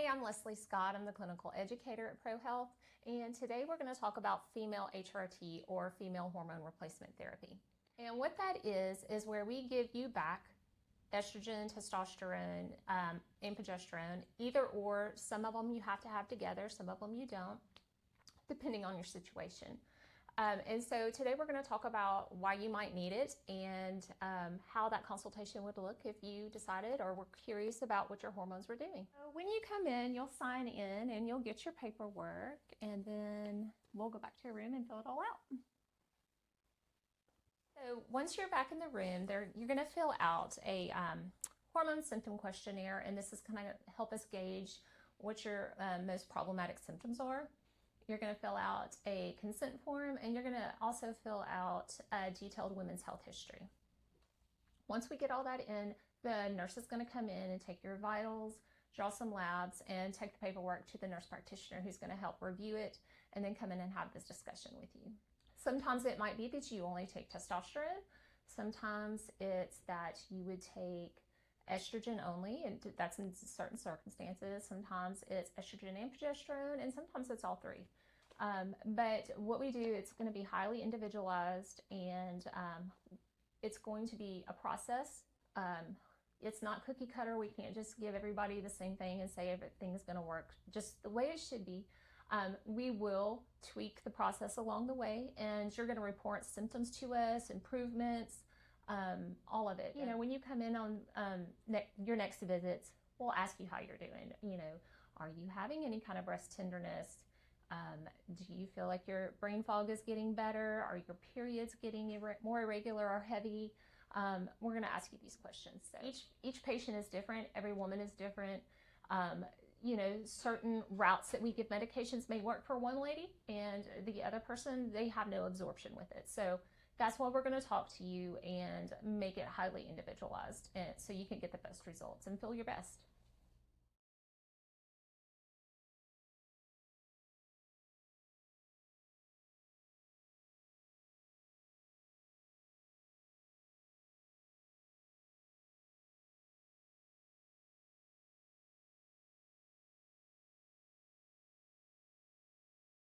I'm Leslie Scott. I'm the clinical educator at ProHealth, and today we're going to talk about female HRT, or female hormone replacement therapy. And what that is where we give you back estrogen, testosterone, and progesterone, either or. Some of them you have to have together, some of them you don't, depending on your situation. And so today we're going to talk about why you might need it and how that consultation would look if you decided or were curious about what your hormones were doing. So when you come in, you'll sign in and you'll get your paperwork, and then we'll go back to your room and fill it all out. So once you're back in the room, you're going to fill out a hormone symptom questionnaire, and this is going to help us gauge what your most problematic symptoms are. You're going to fill out a consent form, and you're going to also fill out a detailed women's health history. Once we get all that in, the nurse is going to come in and take your vitals, draw some labs, and take the paperwork to the nurse practitioner, who's going to help review it and then come in and have this discussion with you. Sometimes it might be that you only take testosterone. Sometimes it's that you would take estrogen only, and that's in certain circumstances. Sometimes it's estrogen and progesterone, and sometimes it's all three. But what we do, it's going to be highly individualized, and it's going to be a process. It's not cookie cutter. We can't just give everybody the same thing and say everything is going to work just the way it should be. We will tweak the process along the way, and you're going to report symptoms to us, improvements, all of it. You know, when you come in on your next visits, we'll ask you how you're doing. You know, are you having any kind of breast tenderness? Do you feel like your brain fog is getting better? Are your periods getting more irregular or heavy? We're going to ask you these questions. So each patient is different. Every woman is different. You know, certain routes that we give medications may work for one lady, and the other person, they have no absorption with it. So that's why we're going to talk to you and make it highly individualized, and so you can get the best results and feel your best.